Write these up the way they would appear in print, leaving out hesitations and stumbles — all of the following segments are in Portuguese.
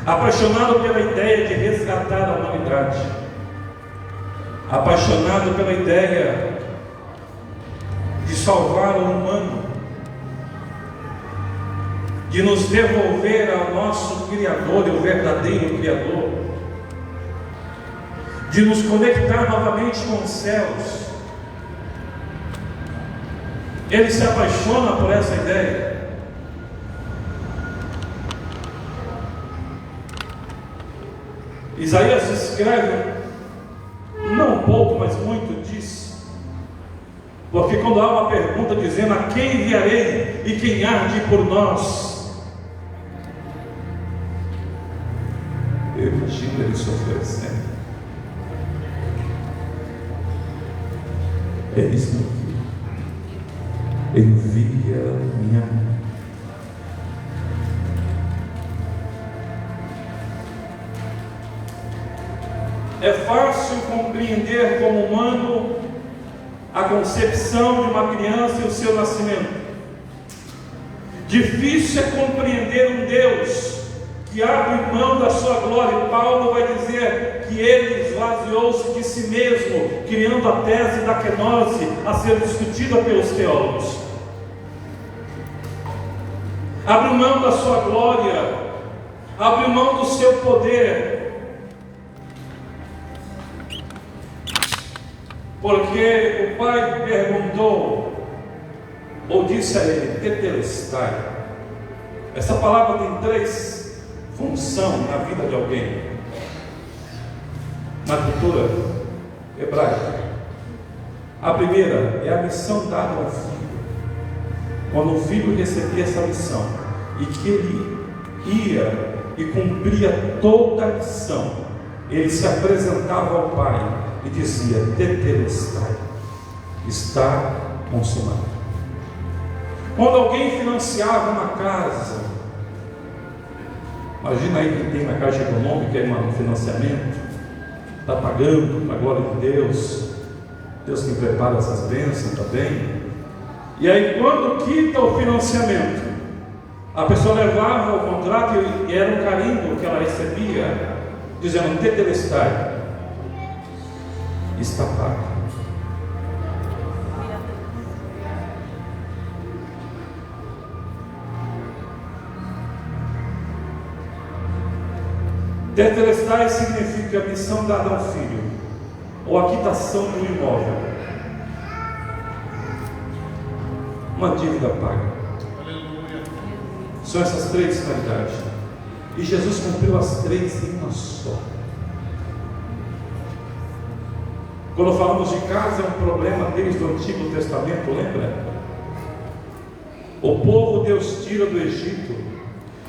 apaixonado pela ideia de resgatar a humanidade, apaixonado pela ideia de salvar o humano, de nos devolver ao nosso Criador, o verdadeiro Criador, de nos conectar novamente com os céus. Ele se apaixona por essa ideia. Isaías escreve, não um pouco, mas muito disso, porque quando há uma pergunta dizendo a quem enviarei e quem há de ir por nós, eu imagino ele se oferecendo: eis meu filho, envia-me a mim. É fácil compreender como humano a concepção de uma criança e o seu nascimento. Difícil é compreender um Deus que abre mão da sua glória. E Paulo vai dizer que ele esvaziou-se de si mesmo, criando a tese da kenose a ser discutida pelos teólogos. Abre mão da sua glória, abre mão do seu poder, porque o pai perguntou, ou disse a ele, tetelestai. Essa palavra tem três funções na vida de alguém, na cultura hebraica. A primeira é a missão dada ao filho. Quando o filho recebia essa missão, e que ele ia e cumpria toda a missão, ele se apresentava ao pai e dizia, tetelestai, está consumado. Quando alguém financiava uma casa, imagina aí quem tem na Caixa Econômica um financiamento, está pagando para a glória de Deus, Deus que prepara essas bênçãos também. E aí quando quita o financiamento, a pessoa levava o contrato e era um carimbo que ela recebia, dizendo, tetelestai, está pago. Tetelestai significa a missão dada ao filho, ou a quitação de um imóvel, uma dívida paga. São essas três finalidades, e Jesus cumpriu as três em uma só. Quando falamos de casa, é um problema desde o Antigo Testamento, lembra? O povo Deus tira do Egito,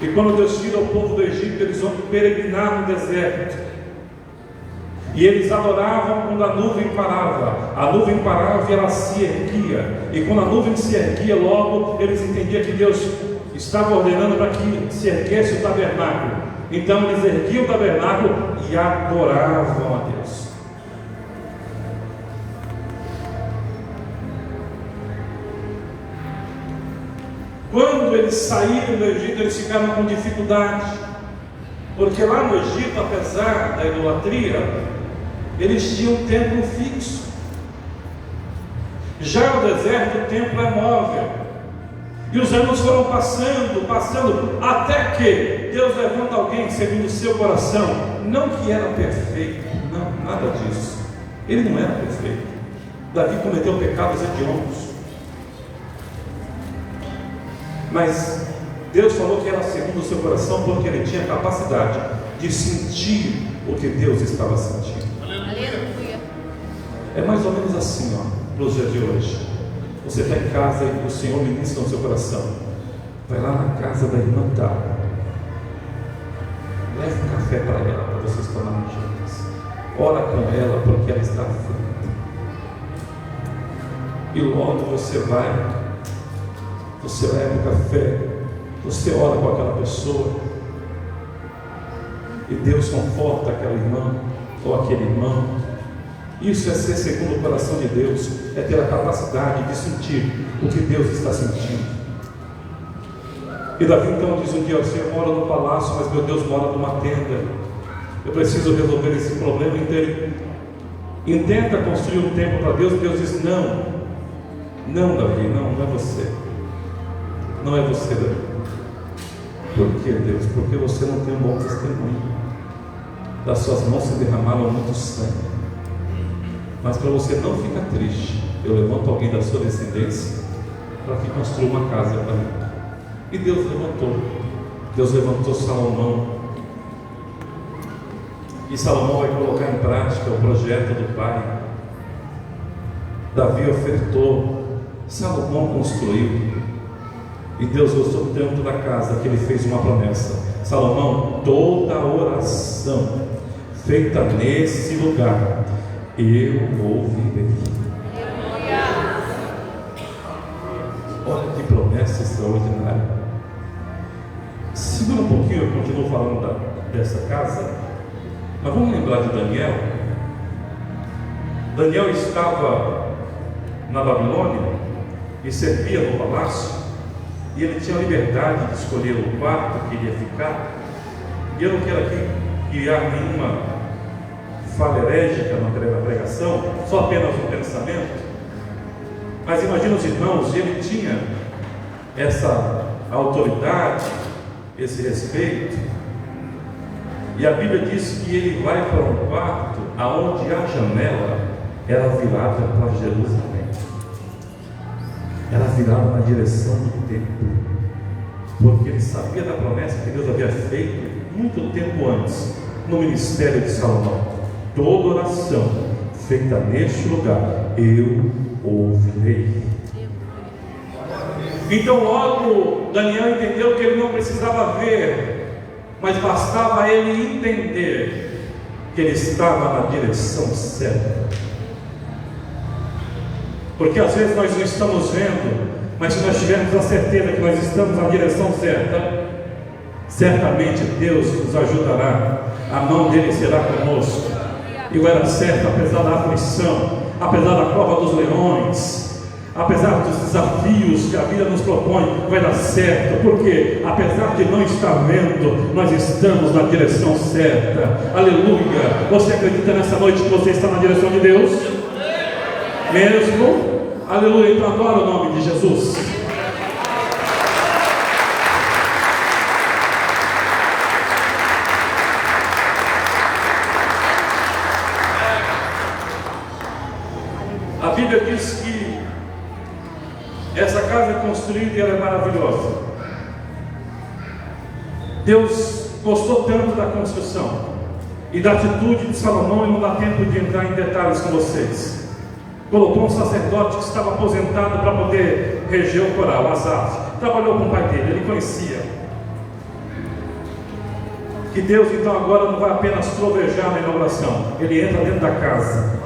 e quando Deus tira o povo do Egito, eles vão peregrinar no deserto, e eles adoravam quando a nuvem parava. A nuvem parava e ela se erguia, e quando a nuvem se erguia, logo eles entendiam que Deus estava ordenando para que se erguesse o tabernáculo. Então eles erguiam o tabernáculo e adoravam a Deus. Quando eles saíram do Egito, eles ficaram com dificuldade, porque lá no Egito, apesar da idolatria, eles tinham um templo fixo. Já no deserto, o templo é móvel, e os anos foram passando, até que Deus levanta alguém segundo o seu coração. Não que era perfeito, não, nada disso. Ele não era perfeito. Davi cometeu pecados hediondos, mas Deus falou que era segundo o seu coração, porque ele tinha capacidade de sentir o que Deus estava sentindo. Aleluia. É mais ou menos assim, para os dias de hoje. Você está em casa e o Senhor ministra no seu coração. Vai lá na casa da irmã tal, leva um café para ela, para vocês tomarem juntas. Ora com ela, porque ela está aflita. E logo você leva o café, você ora com aquela pessoa, e Deus conforta aquela irmã ou aquele irmão. Isso é ser segundo o coração de Deus, é ter a capacidade de sentir o que Deus está sentindo. E Davi então diz um dia: o Senhor mora no palácio, mas meu Deus mora numa tenda. Eu preciso resolver esse problema inteiro. Intenta construir um templo para Deus. Deus diz: não, Davi, não é você. Não é você, Davi. Por que, Deus? Porque você não tem um bom testemunho. Das suas mãos se derramaram muito sangue. Mas para você não ficar triste, eu levanto alguém da sua descendência para que construa uma casa para mim. E Deus levantou Salomão. E Salomão vai colocar em prática o projeto do pai. Davi ofertou, Salomão construiu. E Deus gostou tanto da casa que ele fez uma promessa: Salomão, toda oração feita nesse lugar, eu ouvirei. Olha que promessa extraordinária. Segura um pouquinho, eu continuo falando dessa casa. Mas vamos lembrar de Daniel. Daniel estava na Babilônia e servia no palácio, e ele tinha a liberdade de escolher o quarto que iria ficar. E eu não quero aqui criar nenhuma fala herégica na pregação, só apenas um pensamento. Mas imagina os irmãos, ele tinha essa autoridade, esse respeito. E a Bíblia diz que ele vai para um quarto aonde a janela era virada para Jerusalém. Era virada na direção do templo, porque ele sabia da promessa que Deus havia feito muito tempo antes, no ministério de Salomão: toda oração feita neste lugar, eu ouvirei. Então logo Daniel entendeu que ele não precisava ver, mas bastava ele entender que ele estava na direção certa. Porque às vezes nós não estamos vendo, mas se nós tivermos a certeza que nós estamos na direção certa, certamente Deus nos ajudará, a mão dele será conosco. E vai dar certo, apesar da aflição, apesar da cova dos leões, apesar dos desafios que a vida nos propõe, vai dar certo, porque apesar de não estar vendo, nós estamos na direção certa. Aleluia! Você acredita nessa noite que você está na direção de Deus? Mesmo? Aleluia! Então adora o nome de Jesus. A Bíblia diz que essa casa é construída e ela é maravilhosa. Deus gostou tanto da construção e da atitude de Salomão, e não dá tempo de entrar em detalhes com vocês. Colocou um sacerdote que estava aposentado para poder reger o coral, Asaf. Trabalhou com o pai dele, ele conhecia. Que Deus então agora não vai apenas trovejar na inauguração, ele entra dentro da casa.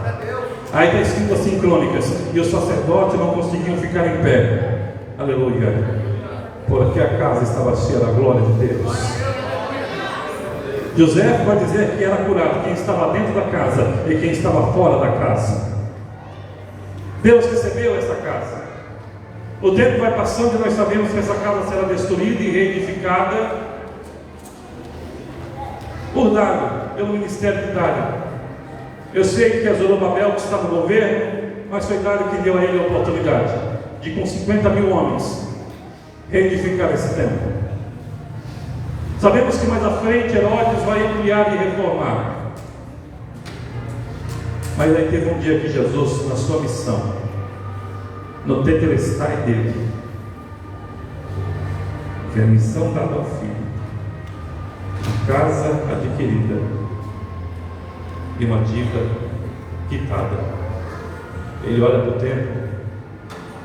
Aí está escrito assim em Crônicas: e os sacerdotes não conseguiam ficar em pé. Aleluia! Porque a casa estava cheia da glória de Deus. José vai dizer que era curado quem estava dentro da casa e quem estava fora da casa. Deus recebeu essa casa. O tempo vai passando e nós sabemos que essa casa será destruída e reedificada por Dário, pelo ministério de Dário. Eu sei que é Zorobabel que está no governo, mas foi Dário que deu a ele a oportunidade de, com 50 mil homens, reedificar esse templo. Sabemos que mais à frente Herodes vai ampliar e reformar. Mas aí teve um dia que Jesus, na sua missão, no tetelestai dele, que é a missão dada ao filho, a casa adquirida e uma dívida quitada. Ele olha para o tempo,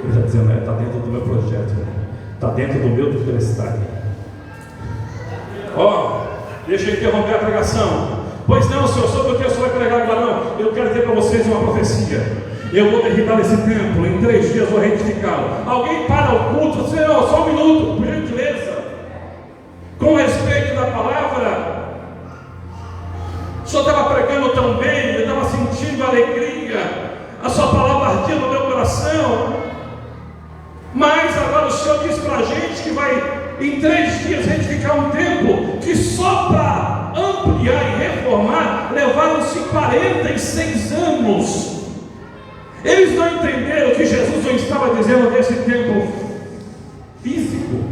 ele está dizendo: está dentro do meu projeto, está dentro do meu tetelestai. Deixa eu interromper a pregação. Pois não, Senhor, sobre o que o Senhor vai pregar agora? Não, eu quero dizer para vocês uma profecia. Eu vou derribar esse templo, em 3 dias vou reedificá-lo. Alguém para o culto? Senhor, só um minuto, por gentileza. Com respeito da palavra, o Senhor estava pregando tão bem, eu estava sentindo alegria, a sua palavra ardia no meu coração. Mas agora o Senhor diz para a gente que vai em 3 dias edificar um templo que só para ampliar e reformar levaram-se 46 anos. Eles não entenderam que Jesus não estava dizendo desse templo físico.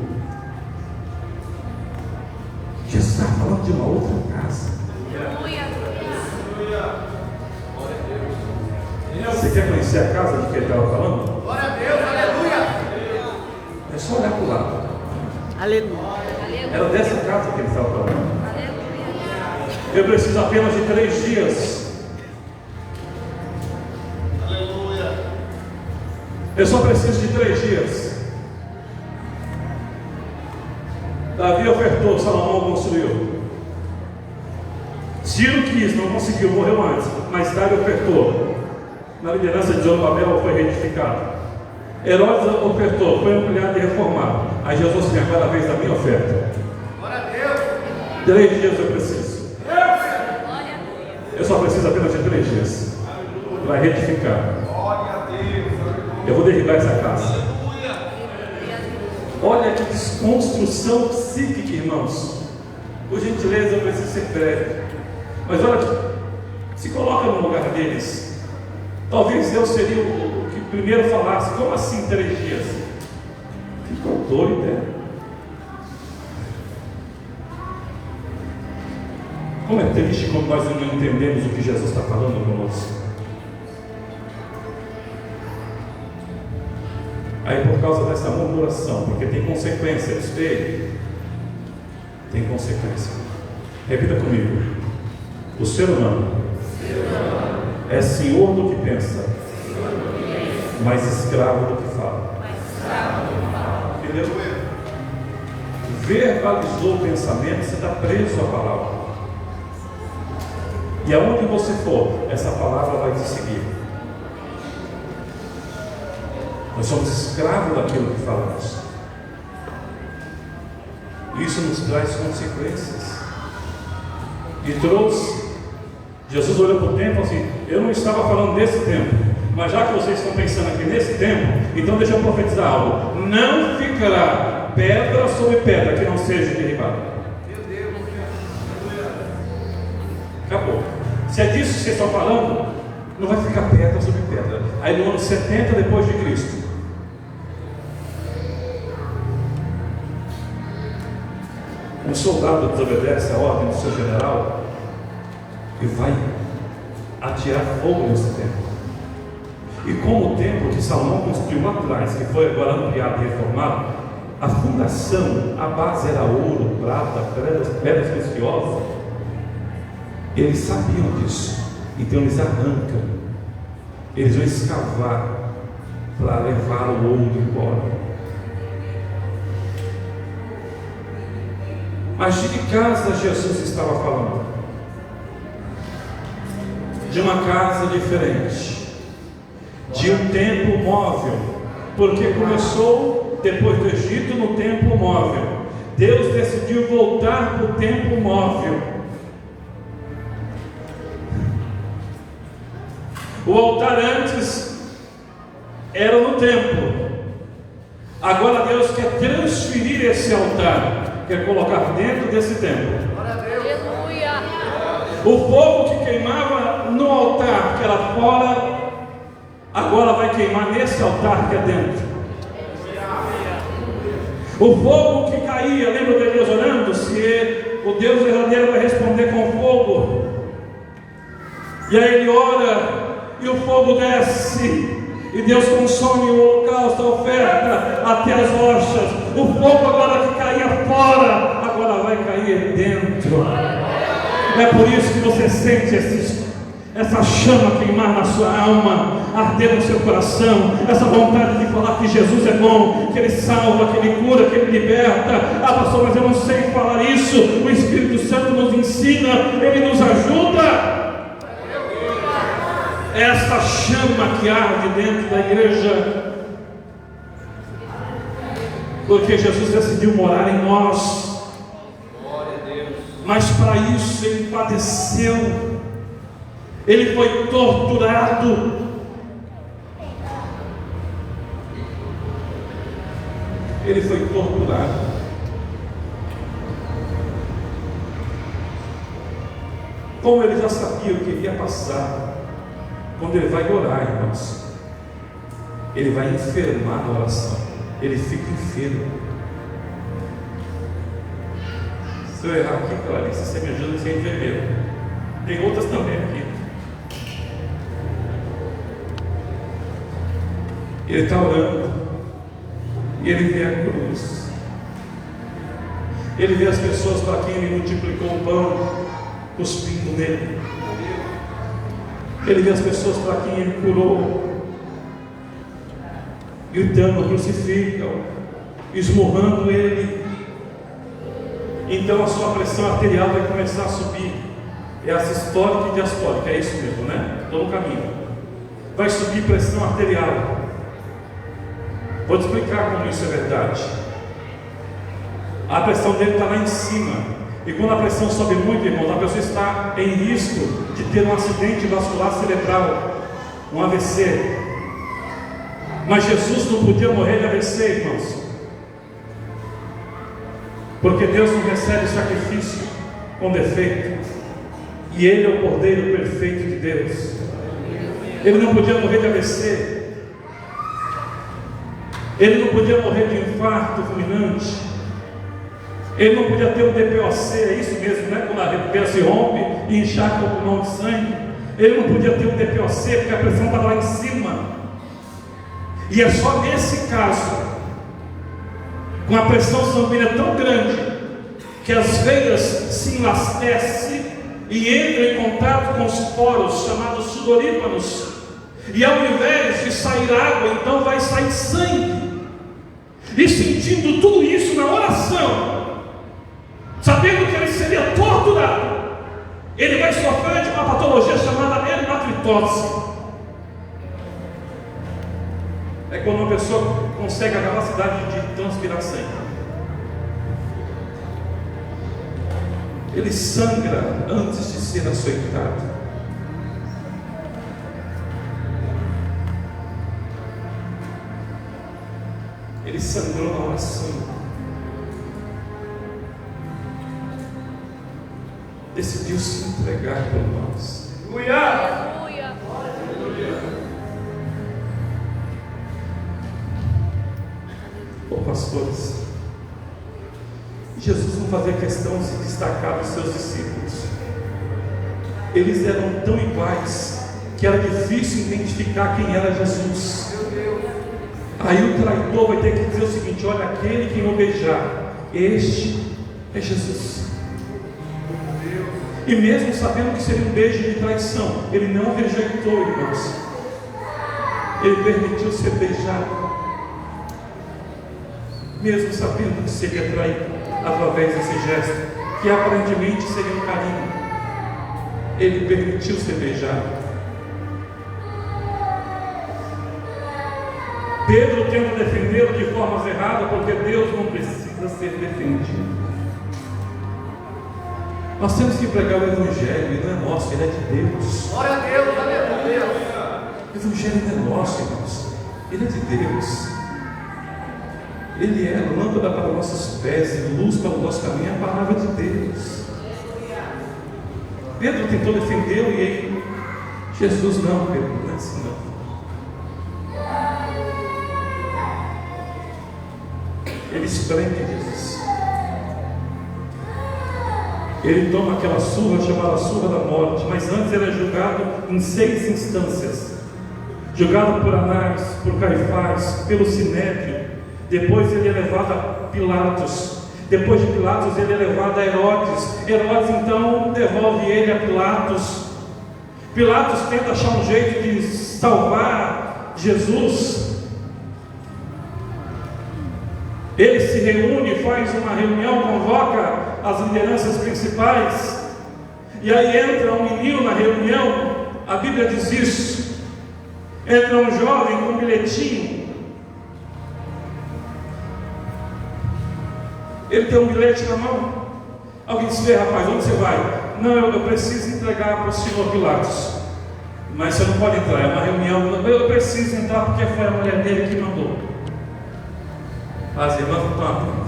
Jesus está falando de uma outra casa. Você quer conhecer a casa de que ele estava falando? Glória a Deus, aleluia! É só olhar para o lado. Aleluia. Era dessa casa que ele estava falando. Eu preciso apenas de 3 dias. Aleluia! Eu só preciso de 3 dias. Davi ofertou, Salomão construiu. Ciro quis, não conseguiu, morreu antes. Mais tarde ofertou. Na liderança de Zorobabel foi reedificado. Herodes ofertou, foi ampliado e reformado. Aí Jesus tem agora a vez da minha oferta. Glória a Deus! 3 dias eu preciso. Eu só preciso apenas de 3 dias para reedificar. Glória a Deus! Eu vou derribar essa casa. Olha que desconstrução psíquica, irmãos. Por gentileza, eu preciso ser breve. Mas olha aqui, se coloca no lugar deles. Talvez Deus seria o que primeiro falasse: como assim 3 dias? Ficou doido, né? Como é triste quando nós não entendemos o que Jesus está falando conosco. Aí, por causa dessa murmuração, porque tem consequência, eu sei, tem consequência. Repita comigo: o ser humano é senhor do que pensa, mas escravo do que fala. Entendeu? Verbalizou o pensamento, você está preso à palavra. E aonde você for, essa palavra vai te seguir. Nós somos escravos daquilo que falamos. Isso nos traz consequências. E trouxe. Jesus olhou para o tempo assim: eu não estava falando desse tempo, mas já que vocês estão pensando aqui nesse tempo, então deixa eu profetizar algo. Não ficará pedra sobre pedra que não seja derribada. Meu Deus! Acabou. Se é disso que vocês estão falando, não vai ficar pedra sobre pedra. Aí no ano 70 depois de Cristo, um soldado desobedece a ordem do seu general e vai atirar fogo nesse templo. E como o templo que Salomão construiu lá atrás, que foi agora ampliado e reformado, a fundação, a base era ouro, prata, pedras preciosas. Eles sabiam disso, então eles arrancam, eles vão escavar para levar o ouro embora. Mas de que casa Jesus estava falando? De uma casa diferente, de um templo móvel, porque começou depois do Egito no templo móvel. Deus decidiu voltar para o templo móvel. O altar antes era no templo. Agora Deus quer transferir esse altar, quer colocar dentro desse templo. Aleluia. O fogo que queimava no altar, que era fora, agora vai queimar nesse altar que é dentro. O fogo que caía, lembra de Deus orando? Se o Deus verdadeiro vai responder com fogo. E aí ele ora, e o fogo desce, e Deus consome o holocausto, a oferta, até as rochas. O fogo agora que caía fora, agora vai cair dentro. É por isso que você sente essa chama queimar na sua alma, arder no seu coração, essa vontade de falar que Jesus é bom, que Ele salva, que Ele cura, que Ele liberta. Ah, pastor, mas eu não sei falar isso. O Espírito Santo nos ensina, Ele nos ajuda. Essa chama que arde dentro da igreja, porque Jesus decidiu morar em nós. Glória a Deus! Mas para isso Ele padeceu, Ele foi torturado, Ele foi torturado. Como ele já sabia o que iria passar, quando ele vai orar, irmãos, ele vai enfermar na oração, ele fica enfermo. Se eu errar aqui, Clarice, você me ajuda a ser enfermeiro. Tem outras também aqui. Ele está orando e ele vê a cruz. Ele vê as pessoas para quem ele multiplicou o pão cuspindo nele. Ele vê as pessoas para quem ele curou, gritando, crucificam, esmurrando ele. Então a sua pressão arterial vai começar a subir. É a sistólica e diastólica, é isso mesmo, né? Estou no caminho. Vai subir pressão arterial. Vou te explicar como isso é verdade. A pressão dele está lá em cima. E quando a pressão sobe muito, irmão, a pessoa está em risco de ter um acidente vascular cerebral, um AVC. Mas Jesus não podia morrer de AVC, irmãos, porque Deus não recebe sacrifício com defeito, e Ele é o Cordeiro perfeito de Deus. Ele não podia morrer de AVC, ele não podia morrer de infarto fulminante, ele não podia ter um DPOC, é isso mesmo, né? Quando a veia se rompe e encharca o pulmão de sangue. Ele não podia ter um DPOC porque a pressão estava lá em cima. E é só nesse caso, com a pressão sanguínea tão grande, que as veias se enlacecem e entram em contato com os poros chamados sudorípanos. E ao invés de sair água, então vai sair sangue. E sentindo tudo isso na oração, sabendo que ele seria torturado, ele vai sofrer de uma patologia chamada hematitose. É quando uma pessoa consegue a capacidade de transpirar sangue. Ele sangra antes de ser açoitado. Ele sangrou na oração. Decidiu se entregar por nós. Aleluia. Ô pastores, Jesus não fazia questão de se destacar dos seus discípulos. Eles eram tão iguais que era difícil identificar quem era Jesus. Aí o traidor vai ter que dizer o seguinte: olha, aquele que eu beijar, este é Jesus. E mesmo sabendo que seria um beijo de traição, ele não rejeitou, irmãos. Ele permitiu ser beijado, mesmo sabendo que seria traído através desse gesto, que aparentemente seria um carinho. Ele permitiu ser beijado. Pedro tenta defendê-lo de formas erradas, porque Deus não precisa ser defendido. Nós temos que pregar o Evangelho, ele não é nosso, ele é de Deus. Glória a Deus, aleluia. O Evangelho não é nosso, irmãos, ele é de Deus. Ele é lâmpada para nossos pés e luz para o nosso caminho, é a palavra de Deus. Pedro tentou defendê-lo e ele, Jesus, não, Pedro, não é assim não. Ele espreme Jesus. Ele toma aquela surra chamada surra da morte, mas antes ele é julgado em 6 instâncias. Julgado por Anás, por Caifás, pelo Sinédrio. Depois ele é levado a Pilatos. Depois de Pilatos ele é levado a Herodes. Herodes então devolve ele a Pilatos. Pilatos tenta achar um jeito de salvar Jesus. Ele se reúne, faz uma reunião, convoca as lideranças principais, e aí entra um menino na reunião. A Bíblia diz isso. Entra um jovem com um bilhetinho. Ele tem um bilhete na mão. Alguém disse: rapaz, onde você vai? Não, eu preciso entregar para o senhor Pilatos. Mas você não pode entrar, é uma reunião. Eu preciso entrar porque foi a mulher dele que mandou. As irmãs não estão atentas.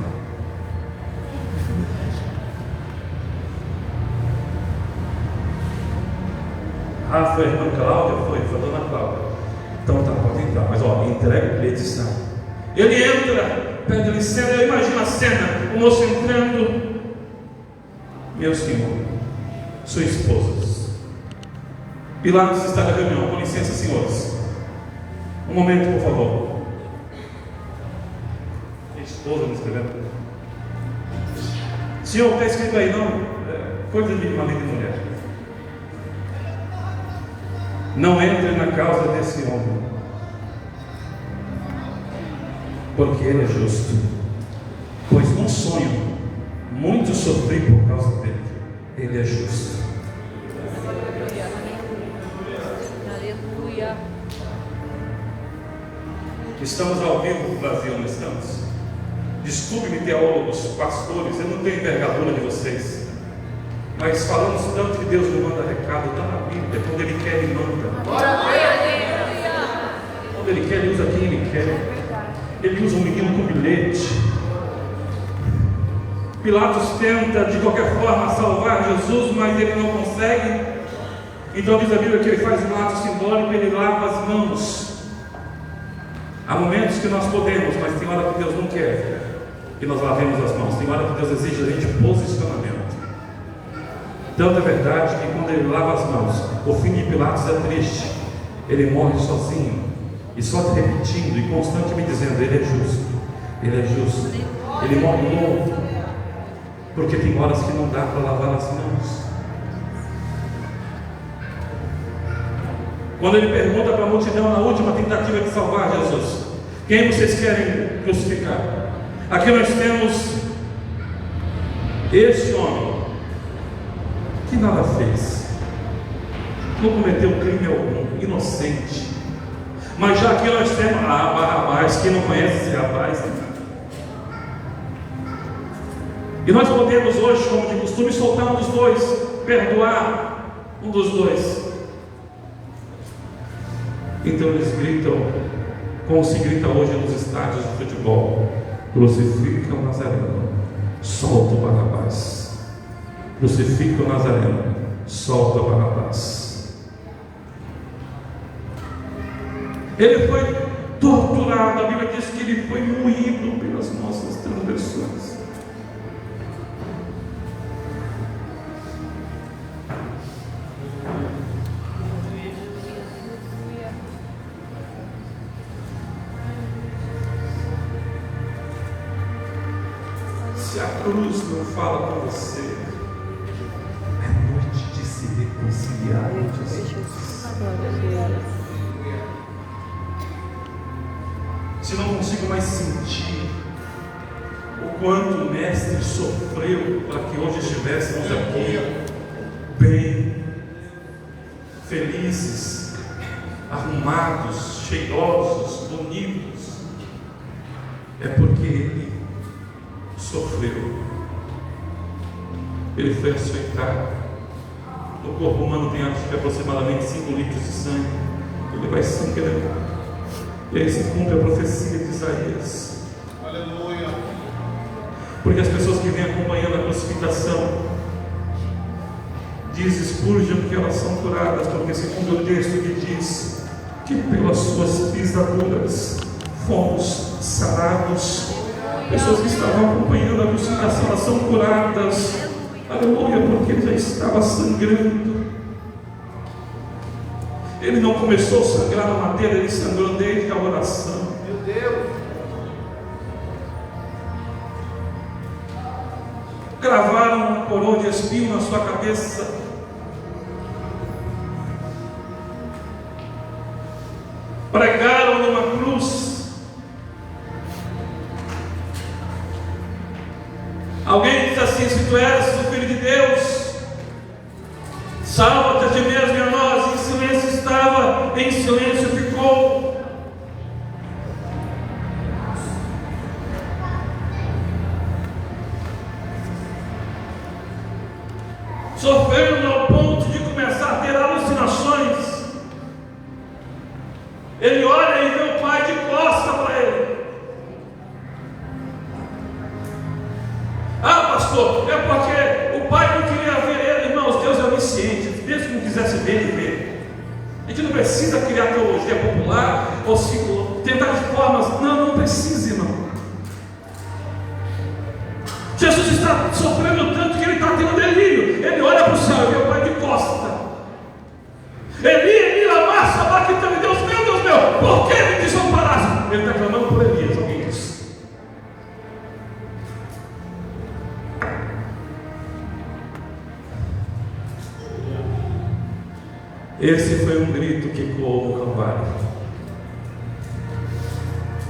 Ah, foi a irmã Cláudia? Foi a dona Cláudia. Então tá, pode entrar. Mas ó, entrega o bilhete e sai. Ele entra, pede licença. Eu imagino a cena, o moço entrando. Meu senhor, sua esposa. Pilatos está na reunião. Com licença, senhores. Um momento, por favor. Minha esposa me escrevendo. Senhor, está escrito aí, não? Coisa de marido e mulher. Não entre na causa desse homem, porque ele é justo. Pois num sonho, muito sofri por causa dele. Ele é justo. Aleluia. Estamos ao vivo no Brasil, não estamos? Desculpe-me, teólogos, pastores, eu não tenho envergadura de vocês, mas falamos tanto que Deus me manda recado, está na Bíblia. Quando Ele quer, Ele manda. Quando Ele quer, Ele usa quem Ele quer. Ele usa um menino com bilhete. Pilatos tenta de qualquer forma salvar Jesus, mas ele não consegue. Então diz a Bíblia que ele faz um ato simbólico, ele lava as mãos. Há momentos que nós podemos, mas tem hora que Deus não quer que nós lavemos as mãos. Tem hora que Deus exige da gente posicionamento. Tanto é verdade que quando ele lava as mãos, o fim de Pilatos é triste. Ele morre sozinho e só repetindo e constantemente dizendo: Ele é justo, Ele é justo. Ele morre novo, porque tem horas que não dá para lavar as mãos. Quando ele pergunta para a multidão na última tentativa de salvar Jesus: quem vocês querem crucificar? Aqui nós temos este homem que nada fez, não cometeu crime algum, inocente. Mas já aqui nós temos Barrabás. Quem não conhece esse rapaz? E nós podemos hoje, como de costume, soltar um dos dois, perdoar um dos dois. Então eles gritam, como se grita hoje nos estádios de futebol: crucifica o Nazareno, solta o Barrabás. Crucifica o Nazareno, solta o Barrabás. Ele foi torturado, a Bíblia diz que ele foi moído pelas nossas transgressões. Se a cruz não fala com você, é noite de se reconciliar com Jesus. Se não consigo mais sentir o quanto o Mestre sofreu para que hoje estivéssemos aqui bem, felizes, arrumados, cheirosos, bonitos, é porque Ele sofreu. Ele foi açoitado. O corpo humano tem aproximadamente 5 litros de sangue. Ele vai sangrando. E aí se cumpre a profecia de Isaías. Aleluia. Porque as pessoas que vêm acompanhando a crucificação, diz Spurgeon que elas são curadas, porque segundo o texto que diz que pelas suas pisaduras fomos sarados. Pessoas que estavam acompanhando a crucificação, elas são curadas. Aleluia, porque ele já estava sangrando. Ele não começou a sangrar na madeira, ele sangrou desde a oração. Meu Deus. Gravaram uma coroa de espinho na sua cabeça. Pregaram numa cruz. Alguém diz assim: se tu és o Filho de Deus, salva-te a ti mesmo e a nós. Em silêncio estava, em silêncio ficou. Sofrendo ao ponto de começar a ter alucinações. Ele olha e vê o Pai de costas para ele. Ah, pastor, é porque o Pai não queria ver ele. Irmãos, Deus é onisciente. Deus que não quisesse ver, ele vê. gente não precisa criar teologia popular ou tentar de formas. Não precisa, irmão. Jesus está sofrendo tanto que ele está tendo delírio. Ele olha para o céu e vê o Pai de costa. Eli, lama sabachthani, Deus meu, por que me desamparaste? Ele está clamando por Elias, alguém disse. Esse foi um grito que ecoou no Calvário.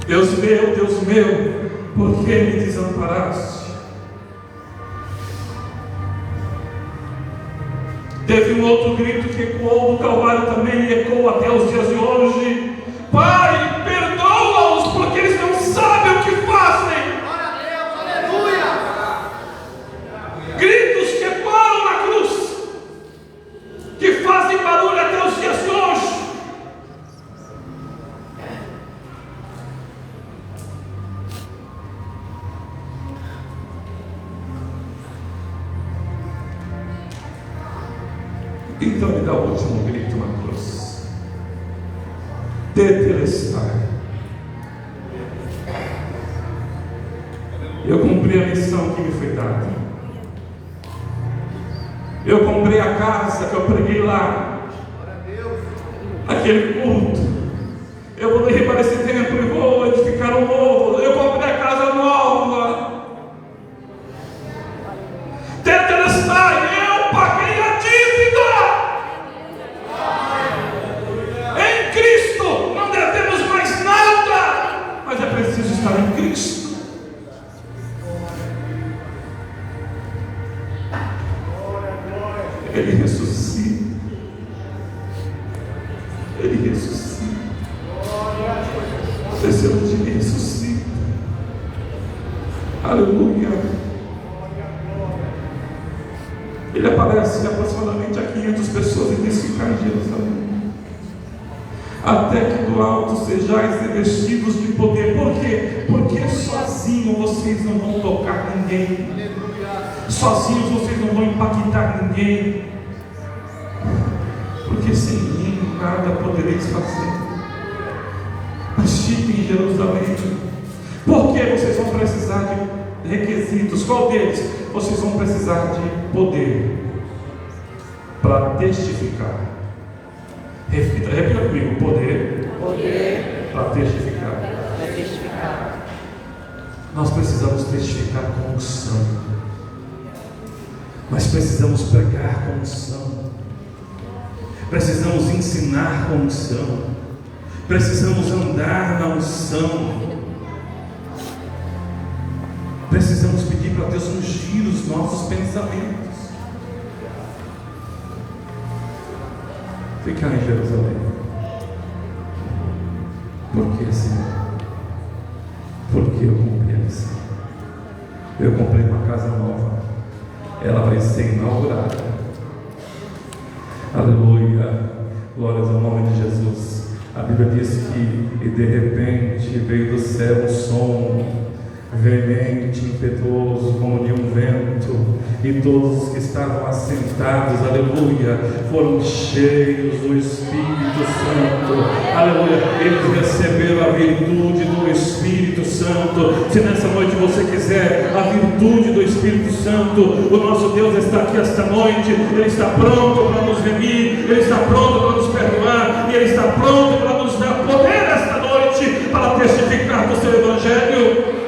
Deus meu, por que me desamparaste? Teve um outro grito que ecoou no Calvário também, e ecoou até os dias de hoje. Pai, perdoa-os, porque eles não sabem o que fazem. Glória a Deus, aleluia. Gritos que ecoam na cruz, que fazem barulho até os dias de hoje. Então ele dá o último grito na cruz. Tetelestai. Eu cumpri a missão que me foi dada. Eu comprei a casa que eu preguei lá. Aquele culto. Eu vou ir para esse templo e vou edificar um novo. Eu comprei a casa nova. Tetelestai. Eu paguei a dívida. Em Cristo não devemos mais nada, mas é preciso estar em Cristo. Ele ressuscita. Ele ressuscita. O terceiro dia ele ressuscita. Aleluia. Ele aparece aproximadamente a 500 pessoas e diz ficar em Jerusalém. Até que do alto sejais revestidos de poder. Por quê? Porque sozinhos vocês não vão tocar ninguém. Sozinhos vocês não vão impactar ninguém. Porque sem mim nada podereis fazer. Mas fiquem em Jerusalém. Porque vocês vão precisar de requisitos. Qual deles? Vocês vão precisar de poder para testificar. Repita comigo: poder para testificar. Nós precisamos testificar com unção, mas precisamos pregar com unção, precisamos ensinar com unção, precisamos andar na unção, precisamos pedir para Deus ungir os nossos pensamentos. Ficar em Jerusalém. Por que, Senhor? Porque eu cumpri a missão. Eu comprei uma casa nova. Ela vai ser inaugurada. Aleluia. Glórias ao nome de Jesus. A Bíblia diz que e de repente veio do céu um som veemente, impetuoso, como de um vento, e todos os que estavam assentados, aleluia, foram cheios do Espírito Santo, aleluia. Eles receberam a virtude do Espírito Santo. Se nessa noite você quiser a virtude do Espírito Santo, o nosso Deus está aqui esta noite. Ele está pronto para nos remir, Ele está pronto para nos perdoar, e Ele está pronto para nos dar poder esta noite para testificar do seu Evangelho.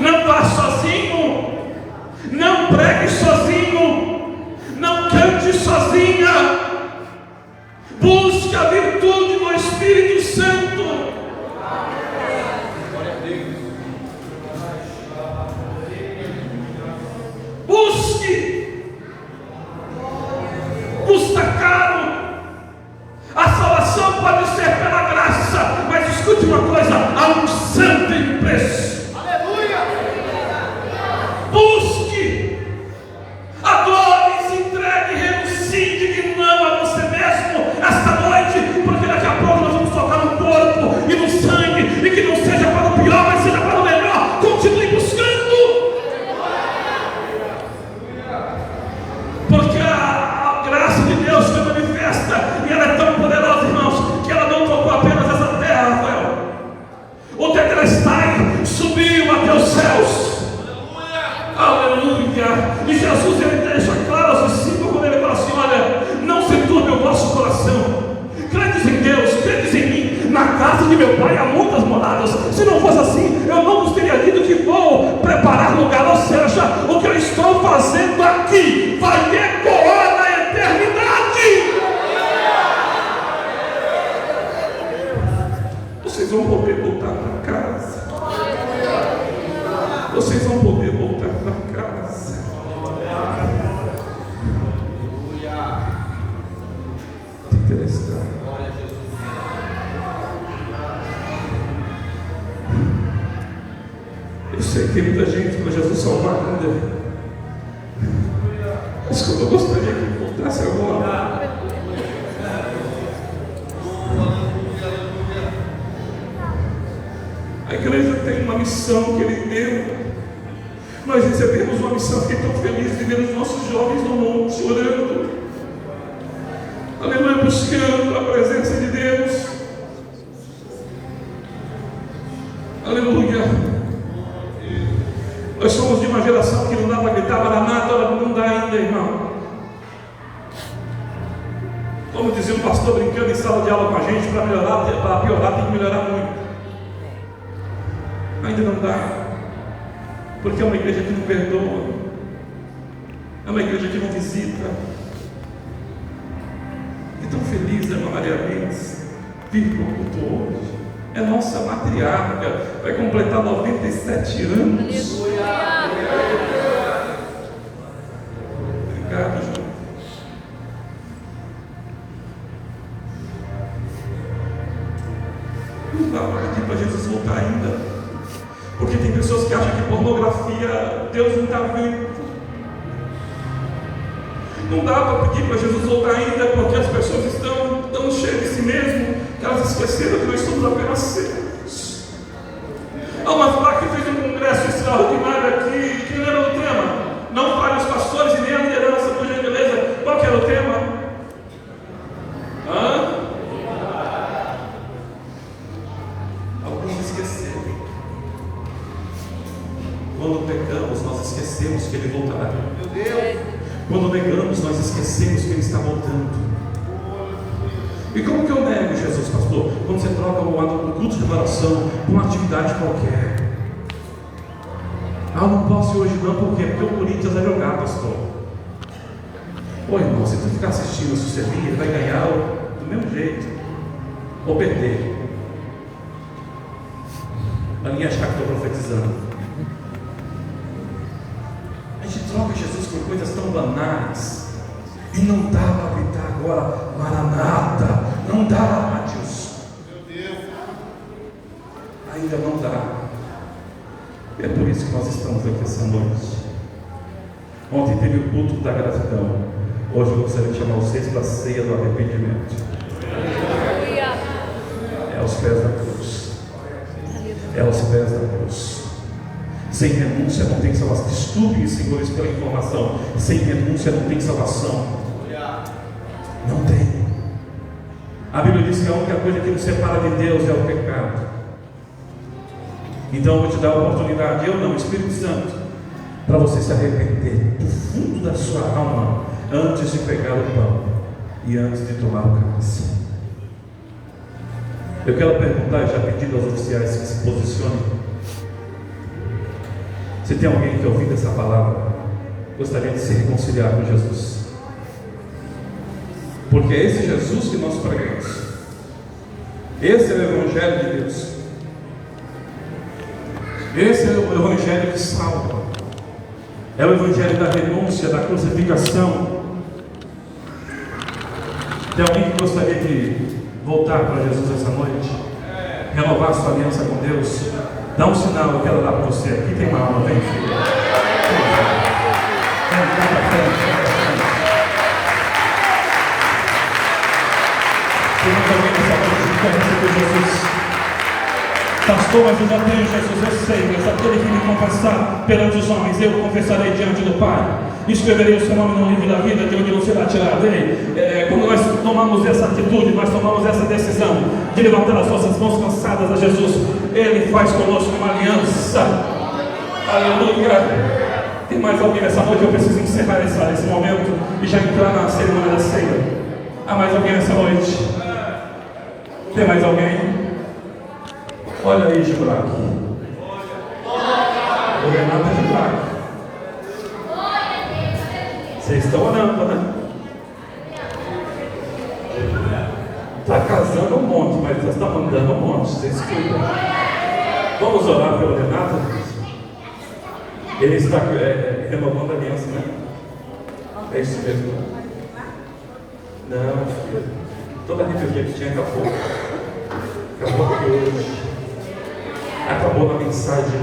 Não vá sozinho, não pregue sozinho, não cante sozinha. Busque a virtude do Espírito Santo. Busque. Custa caro. A salvação pode ser pela graça, mas escute uma coisa: a unção pela estrada. Eu sei que tem muita gente para Jesus salvar ainda. Mas como eu gostaria que ele voltasse agora. A igreja tem uma missão que ele deu. Nós recebemos uma missão. Fiquei tão feliz de ver os nossos jovens no monte orando, aleluia, buscando a presença de Deus, aleluia. Nós somos de uma geração que não dá para gritar maranata, não dá ainda, irmão. Como dizia um pastor brincando em sala de aula com a gente, para melhorar, para piorar tem que melhorar muito. Ainda não dá. Porque é uma igreja que não perdoa, é uma igreja que não visita. E tão feliz, irmã Maria Mendes, vir para o culto hoje. É nossa matriarca, vai completar 97 anos. Obrigado, João. Não dá para pedir para Jesus voltar ainda. Porque tem pessoas que acham que pornografia Deus não está vendo. Não dá para pedir para Jesus voltar ainda, porque as pessoas estão tão cheias de si mesmo que elas esqueceram que nós somos apenas seres. Há uma placa que fez um congresso extraordinário aqui. Que era o tema? Não para os pastores e nem a liderança, por gentileza. Qual que era o tema? Alguns esqueceram. Quando pecamos, nós esquecemos que Ele voltará. Quando negamos, nós esquecemos que Ele está voltando. E como que eu nego Jesus, pastor? Quando você troca o culto de adoração por uma atividade qualquer. Eu não posso ir hoje não, por quê? Porque o Corinthians vai jogar, pastor. Ô irmão, se tu ficar assistindo o Sucelinha, ele vai ganhar do mesmo jeito. Ou perder. Para ninguém achar que estou profetizando. A gente troca Jesus por coisas tão banais. E não dá para gritar agora, Maranata. Não dá, Matheus. Meu Deus. Ainda não dá. É por isso que nós estamos aqui essa noite. Ontem teve o culto da gratidão. Hoje eu gostaria de chamar vocês para a ceia do arrependimento. É aos pés da cruz. É aos pés da cruz. Sem renúncia não tem salvação. Distúrbio, senhores, pela informação. Sem renúncia não tem salvação. Não tem. A Bíblia diz que a única coisa que nos separa de Deus é o pecado. Então eu vou te dar a oportunidade, eu não, o Espírito Santo, para você se arrepender do fundo da sua alma, antes de pegar o pão e antes de tomar o cálice. Eu quero perguntar, já pedindo aos oficiais que se posicionem, se tem alguém que ouvindo essa palavra gostaria de se reconciliar com Jesus. Porque é esse Jesus que nós pregamos. Esse é o Evangelho de Deus. Esse é o Evangelho que salva. É o Evangelho da renúncia, da crucificação. Tem alguém que gostaria de voltar para Jesus essa noite? Renovar sua aliança com Deus? Dá um sinal, eu quero dar para você. Aqui tem uma alma, vem, filho. Vem para frente. Tem alguém nessa noite que quer receber Jesus? Pastor, mas eu já tenho Jesus, eu sei, mas aquele que me confessar perante os homens, eu confessarei diante do Pai. Escreverei o seu nome no livro da vida, de onde não será tirado. Quando nós tomamos essa atitude, nós tomamos essa decisão de levantar as nossas mãos cansadas a Jesus, Ele faz conosco uma aliança. Aleluia. Tem mais alguém nessa noite? Eu preciso encerrar esse momento e já entrar na cerimônia da ceia. Há mais alguém nessa noite? Tem mais alguém? Olha aí, Gibrac. O Renato é Gibrac. Vocês estão orando, né? Está casando um monte, mas Deus está mandando um monte. Vocês cuidam. Vamos orar pelo Renato? Ele está renovando a aliança, né? É isso mesmo. Não, filho. Toda a rebeldia que tinha acabou. Acabou aqui hoje. Acabou na mensagem.